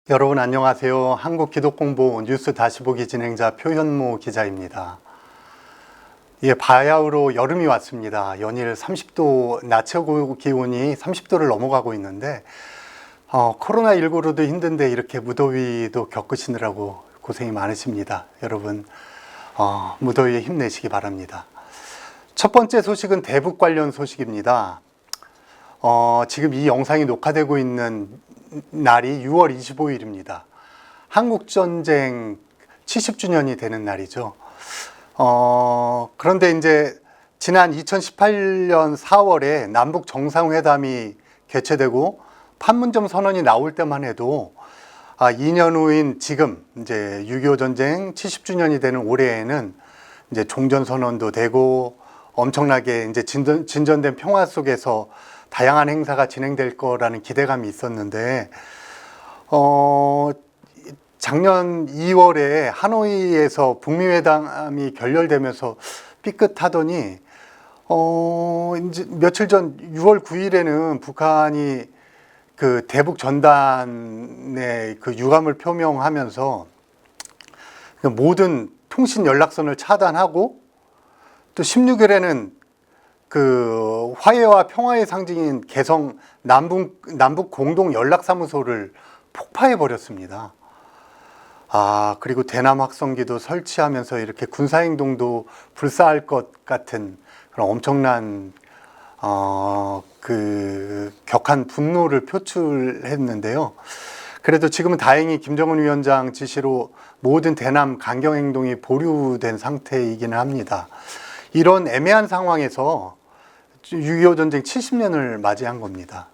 여러분 안녕하세요. 한국기독공보 뉴스 다시 보기 진행자 표현모 기자입니다. 바야흐로 여름이 왔습니다. 연일 30도, 낮 최고 기온이 30도를 넘어가고 있는데 코로나19로도 힘든데 이렇게 무더위도 겪으시느라고 고생이 많으십니다. 여러분 무더위에 힘내시기 바랍니다. 첫 번째 소식은 대북 관련 소식입니다. 지금 이 영상이 녹화되고 있는 날이 6월 25일입니다. 한국전쟁 70주년이 되는 날이죠. 그런데 이제 지난 2018년 4월에 남북 정상회담이 개최되고 판문점 선언이 나올 때만 해도 2년 후인 지금 이제 6.25 전쟁 70주년이 되는 올해에는 이제 종전선언도 되고 엄청나게 이제 진전된 평화 속에서 다양한 행사가 진행될 거라는 기대감이 있었는데 작년 2월에 하노이에서 북미 회담이 결렬되면서 삐끗하더니 이제 며칠 전 6월 9일에는 북한이 그 대북 전단의 그 유감을 표명하면서 모든 통신 연락선을 차단하고 또 16일에는 그 화해와 평화의 상징인 개성 남북 공동 연락사무소를 폭파해 버렸습니다. 그리고 대남 확성기도 설치하면서 이렇게 군사행동도 불사할 것 같은 그런 엄청난 그 격한 분노를 표출했는데요. 그래도 지금은 다행히 김정은 위원장 지시로 모든 대남 강경 행동이 보류된 상태이기는 합니다. 이런 애매한 상황에서 6.25 전쟁 70년을 맞이한 겁니다.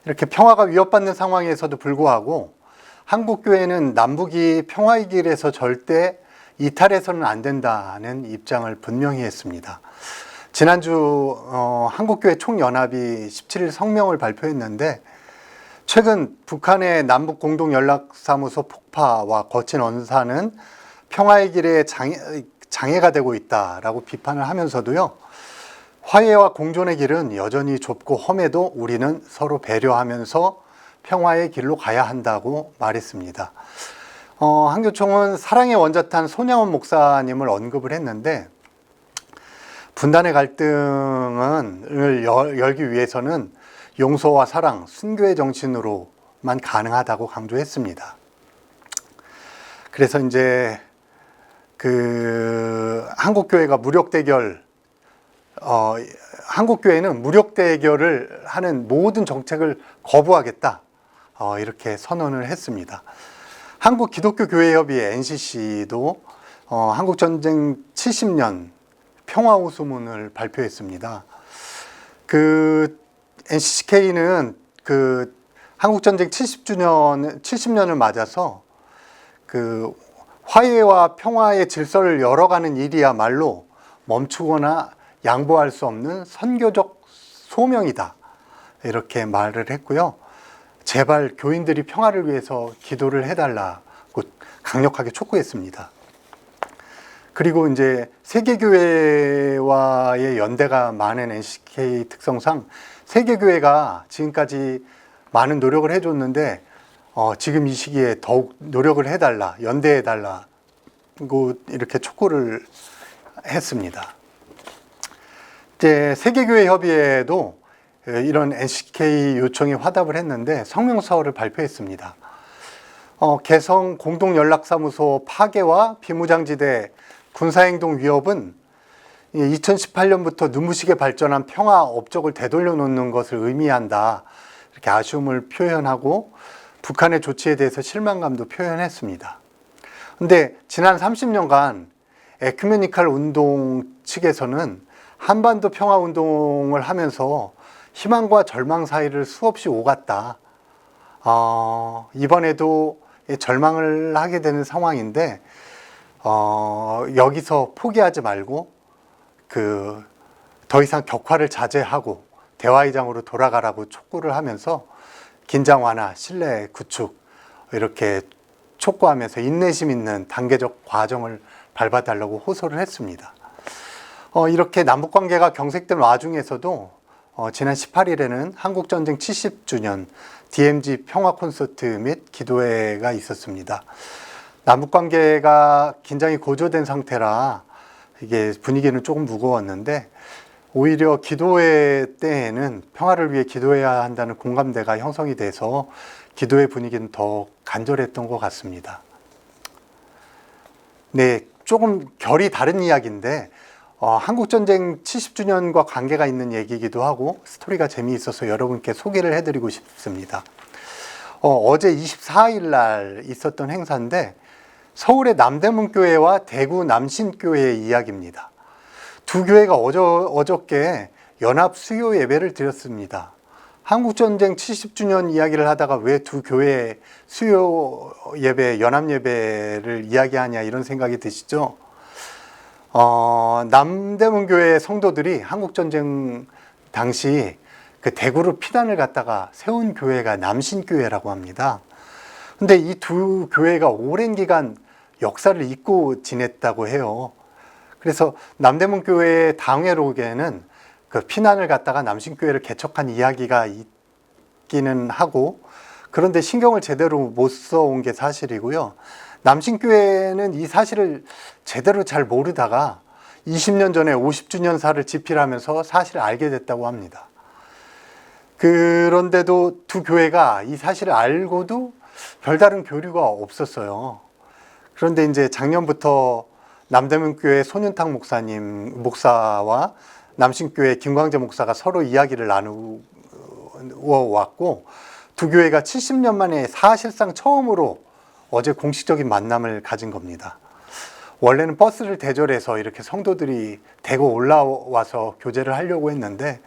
이렇게 평화가 위협받는 상황에서도 불구하고 한국교회는 남북이 평화의 길에서 절대 이탈해서는 안 된다는 입장을 분명히 했습니다. 지난주 한국교회 총연합이 17일 성명을 발표했는데 최근 북한의 남북 공동연락사무소 폭파와 거친 언사는 평화의 길에 장애가 되고 있다라고 비판을 하면서도요. 화해와 공존의 길은 여전히 좁고 험해도 우리는 서로 배려하면서 평화의 길로 가야 한다고 말했습니다. 한교총은 사랑의 원자탄 손양원 목사님을 언급을 했는데 분단의 갈등을 열기 위해서는 용서와 사랑, 순교의 정신으로만 가능하다고 강조했습니다. 그래서 이제 그 한국교회가 한국교회는 무력 대결을 하는 모든 정책을 거부하겠다 이렇게 선언을 했습니다. 한국기독교교회협의회 NCC도 한국전쟁 70년 평화호소문을 발표했습니다. 그 NCCK는 그 한국전쟁 70년을 맞아서 그 화해와 평화의 질서를 열어가는 일이야말로 멈추거나 양보할 수 없는 선교적 소명이다 이렇게 말을 했고요. 제발 교인들이 평화를 위해서 기도를 해달라고 강력하게 촉구했습니다. 그리고 이제 세계교회와의 연대가 많은 NCK 특성상 세계교회가 지금까지 많은 노력을 해줬는데 지금 이 시기에 더욱 노력을 해달라, 연대해달라고 이렇게 촉구를 했습니다. 이제 세계교회협의회도 이런 NCK 요청에 화답을 했는데 성명서를 발표했습니다. 개성 공동연락사무소 파괴와 비무장지대 군사행동 위협은 2018년부터 눈부시게 발전한 평화 업적을 되돌려 놓는 것을 의미한다. 이렇게 아쉬움을 표현하고 북한의 조치에 대해서 실망감도 표현했습니다. 그런데 지난 30년간 에큐메니칼 운동 측에서는 한반도 평화운동을 하면서 희망과 절망 사이를 수없이 오갔다. 이번에도 절망을 하게 되는 상황인데 여기서 포기하지 말고 더 이상 격화를 자제하고 대화의 장으로 돌아가라고 촉구를 하면서 긴장 완화, 신뢰 구축 이렇게 촉구하면서 인내심 있는 단계적 과정을 밟아달라고 호소를 했습니다. 이렇게 남북관계가 경색된 와중에서도 지난 18일에는 한국전쟁 70주년 DMZ 평화 콘서트 및 기도회가 있었습니다. 남북관계가 긴장이 고조된 상태라 이게 분위기는 조금 무거웠는데, 오히려 기도회 때에는 평화를 위해 기도해야 한다는 공감대가 형성이 돼서 기도회 분위기는 더 간절했던 것 같습니다. 네, 조금 결이 다른 이야기인데 한국전쟁 70주년과 관계가 있는 얘기이기도 하고 스토리가 재미있어서 여러분께 소개를 해드리고 싶습니다. 어제 24일 날 있었던 행사인데 서울의 남대문교회와 대구 남신교회의 이야기입니다. 두 교회가 어저께 연합 수요 예배를 드렸습니다. 한국전쟁 70주년 이야기를 하다가 왜 두 교회의 수요 예배, 연합 예배를 이야기하냐 이런 생각이 드시죠? 남대문교회 성도들이 한국전쟁 당시 그 대구로 피난을 갔다가 세운 교회가 남신교회라고 합니다. 근데 이 두 교회가 오랜 기간 역사를 잊고 지냈다고 해요. 그래서 남대문교회의 당회록에는 그 피난을 갔다가 남신교회를 개척한 이야기가 있기는 하고, 그런데 신경을 제대로 못 써온 게 사실이고요. 남신교회는 이 사실을 제대로 잘 모르다가 20년 전에 50주년사를 집필하면서 사실을 알게 됐다고 합니다. 그런데도 두 교회가 이 사실을 알고도 별다른 교류가 없었어요. 그런데 이제 작년부터 남대문교회 손윤탁 목사와 남신교회 김광재 목사가 서로 이야기를 나누어 왔고, 두 교회가 70년 만에 사실상 처음으로 어제 공식적인 만남을 가진 겁니다. 원래는 버스를 대절해서 이렇게 성도들이 대거 올라와서 교제를 하려고 했는데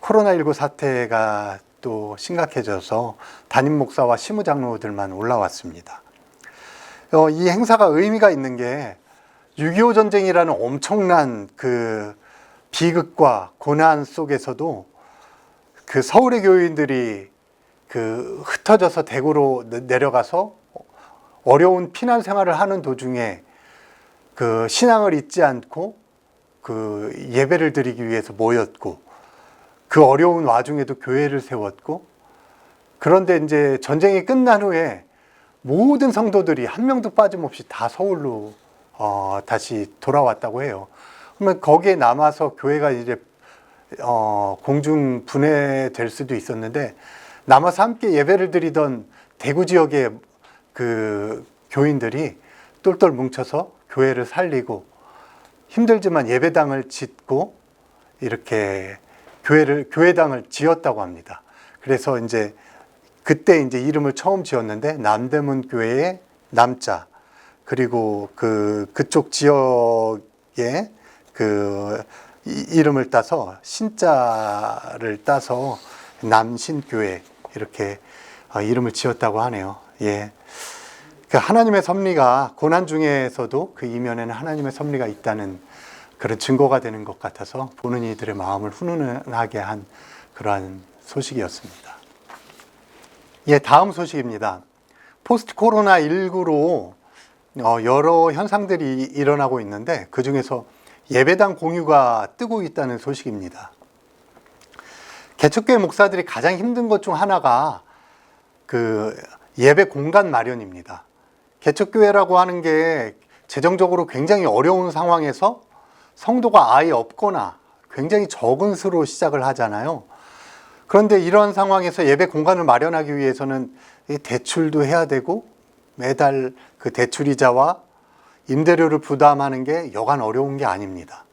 코로나19 사태가 또 심각해져서 담임 목사와 시무 장로들만 올라왔습니다. 이 행사가 의미가 있는 게 6.25 전쟁이라는 엄청난 그 비극과 고난 속에서도 그 서울의 교인들이 그 흩어져서 대구로 내려가서 어려운 피난 생활을 하는 도중에 그 신앙을 잊지 않고 그 예배를 드리기 위해서 모였고, 그 어려운 와중에도 교회를 세웠고, 그런데 이제 전쟁이 끝난 후에 모든 성도들이 한 명도 빠짐없이 다 서울로 다시 돌아왔다고 해요. 그러면 거기에 남아서 교회가 이제 공중 분해될 수도 있었는데, 남아서 함께 예배를 드리던 대구 지역의 그 교인들이 똘똘 뭉쳐서 교회를 살리고 힘들지만 예배당을 짓고 이렇게 교회당을 지었다고 합니다. 그래서 이제 그때 이제 이름을 처음 지었는데 남대문 교회의 남자, 그리고 그쪽 지역의 그 이름을 따서 신자를 따서 남신교회 이렇게 이름을 지었다고 하네요. 예. 그 하나님의 섭리가 고난 중에서도 그 이면에는 하나님의 섭리가 있다는 그런 증거가 되는 것 같아서 보는 이들의 마음을 훈훈하게 한 그러한 소식이었습니다. 예, 다음 소식입니다. 포스트 코로나19로 여러 현상들이 일어나고 있는데 그 중에서 예배당 공유가 뜨고 있다는 소식입니다. 개척교회 목사들이 가장 힘든 것 중 하나가 그 예배 공간 마련입니다. 개척교회라고 하는 게 재정적으로 굉장히 어려운 상황에서 성도가 아예 없거나 굉장히 적은 수로 시작을 하잖아요. 그런데 이런 상황에서 예배 공간을 마련하기 위해서는 대출도 해야 되고 매달 그 대출이자와 임대료를 부담하는 게 여간 어려운 게 아닙니다.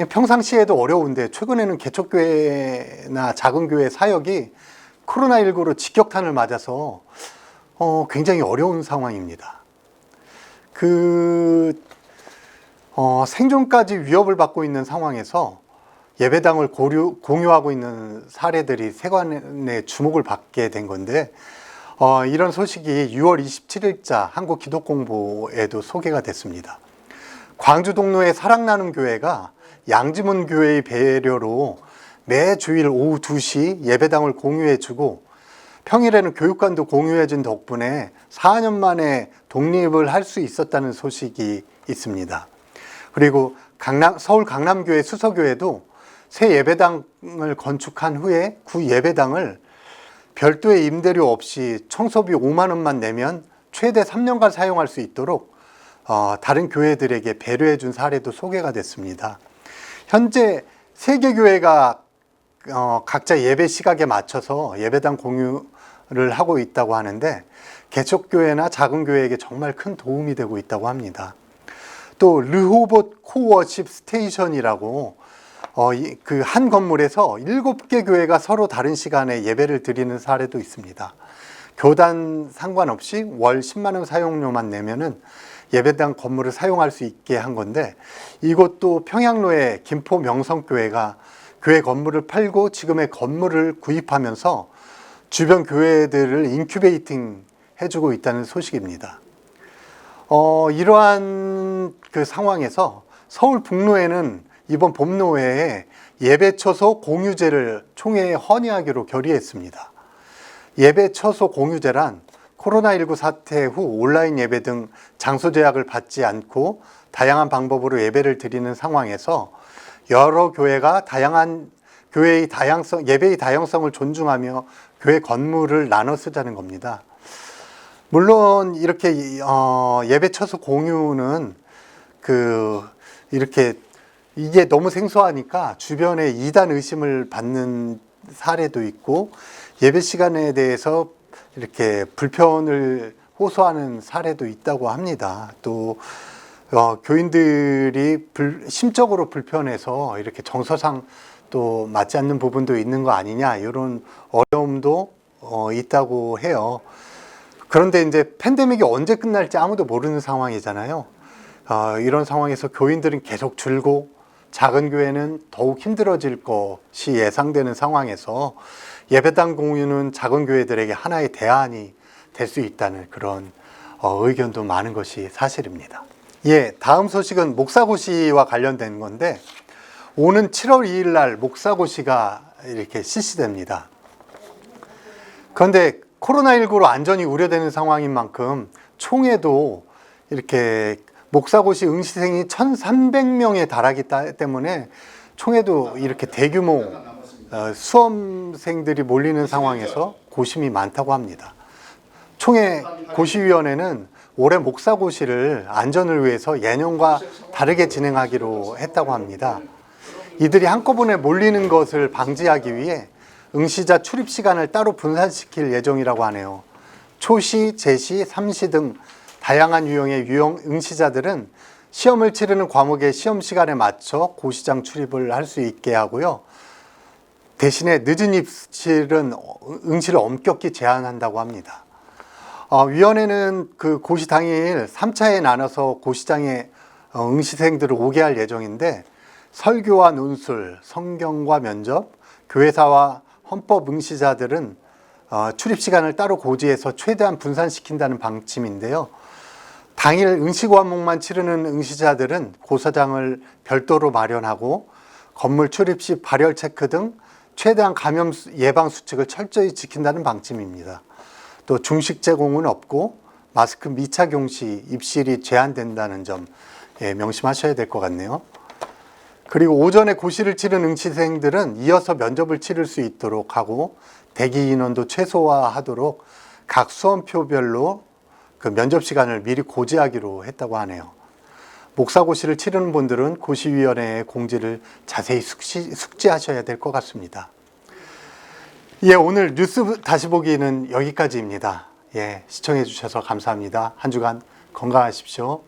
평상시에도 어려운데 최근에는 개척교회나 작은 교회 사역이 코로나19로 직격탄을 맞아서 굉장히 어려운 상황입니다. 생존까지 위협을 받고 있는 상황에서 예배당을 공유하고 있는 사례들이 세간의 주목을 받게 된 건데, 이런 소식이 6월 27일자 한국기독공보에도 소개가 됐습니다. 광주 동로의 사랑나눔교회가 양지문 교회의 배려로 매 주일 오후 2시 예배당을 공유해주고 평일에는 교육관도 공유해준 덕분에 4년 만에 독립을 할 수 있었다는 소식이 있습니다. 그리고 서울 강남교회 수서교회도 새 예배당을 건축한 후에 구 예배당을 별도의 임대료 없이 청소비 5만 원만 내면 최대 3년간 사용할 수 있도록 다른 교회들에게 배려해 준 사례도 소개가 됐습니다. 현재 세 개 교회가 각자 예배 시각에 맞춰서 예배당 공유를 하고 있다고 하는데 개척교회나 작은 교회에게 정말 큰 도움이 되고 있다고 합니다. 또 르호봇 코워십 스테이션이라고 그 한 건물에서 7개 교회가 서로 다른 시간에 예배를 드리는 사례도 있습니다. 교단 상관없이 월 10만 원 사용료만 내면은 예배당 건물을 사용할 수 있게 한 건데, 이것도 평양로의 김포 명성교회가 교회 건물을 팔고 지금의 건물을 구입하면서 주변 교회들을 인큐베이팅 해주고 있다는 소식입니다. 이러한 그 상황에서 서울 북로에는 이번 봄노회에 예배 처소 공유제를 총회에 헌의하기로 결의했습니다. 예배 처소 공유제란 코로나19 사태 후 온라인 예배 등 장소 제약을 받지 않고 다양한 방법으로 예배를 드리는 상황에서 여러 교회가 다양한 교회의 다양성, 예배의 다양성을 존중하며 교회 건물을 나눠 쓰자는 겁니다. 물론 이렇게 예배 처소 공유는 이렇게 이게 너무 생소하니까 주변에 이단 의심을 받는 사례도 있고, 예배 시간에 대해서 이렇게 불편을 호소하는 사례도 있다고 합니다. 또 교인들이 심적으로 불편해서 이렇게 정서상 또 맞지 않는 부분도 있는 거 아니냐, 이런 어려움도 있다고 해요. 그런데 이제 팬데믹이 언제 끝날지 아무도 모르는 상황이잖아요. 이런 상황에서 교인들은 계속 줄고 작은 교회는 더욱 힘들어질 것이 예상되는 상황에서 예배당 공유는 작은 교회들에게 하나의 대안이 될 수 있다는 그런 의견도 많은 것이 사실입니다. 예, 다음 소식은 목사고시와 관련된 건데, 오는 7월 2일 날 목사고시가 이렇게 실시됩니다. 그런데 코로나19로 안전이 우려되는 상황인 만큼 총회도 이렇게 목사고시 응시생이 1,300명에 달하기 때문에 총회도 이렇게 대규모 수험생들이 몰리는 상황에서 고심이 많다고 합니다. 총회 고시위원회는 올해 목사고시를 안전을 위해서 예년과 다르게 진행하기로 했다고 합니다. 이들이 한꺼번에 몰리는 것을 방지하기 위해 응시자 출입 시간을 따로 분산시킬 예정이라고 하네요. 초시, 제시, 삼시 등 다양한 유형의 응시자들은 시험을 치르는 과목의 시험 시간에 맞춰 고시장 출입을 할 수 있게 하고요. 대신에 늦은 입실은 응시를 엄격히 제한한다고 합니다. 위원회는 그 고시 당일 3차에 나눠서 고시장에 응시생들을 오게 할 예정인데, 설교와 논술, 성경과 면접, 교회사와 헌법 응시자들은 출입 시간을 따로 고지해서 최대한 분산시킨다는 방침인데요. 당일 응시 과목만 치르는 응시자들은 고사장을 별도로 마련하고 건물 출입 시 발열 체크 등 최대한 감염 예방 수칙을 철저히 지킨다는 방침입니다. 또 중식 제공은 없고 마스크 미착용 시 입실이 제한된다는 점 명심하셔야 될 것 같네요. 그리고 오전에 고시를 치른 응시생들은 이어서 면접을 치를 수 있도록 하고 대기 인원도 최소화하도록 각 수험표별로 그 면접 시간을 미리 고지하기로 했다고 하네요. 목사고시를 치르는 분들은 고시위원회의 공지를 자세히 숙지하셔야 될 것 같습니다. 예, 오늘 뉴스 다시 보기는 여기까지입니다. 예, 시청해 주셔서 감사합니다. 한 주간 건강하십시오.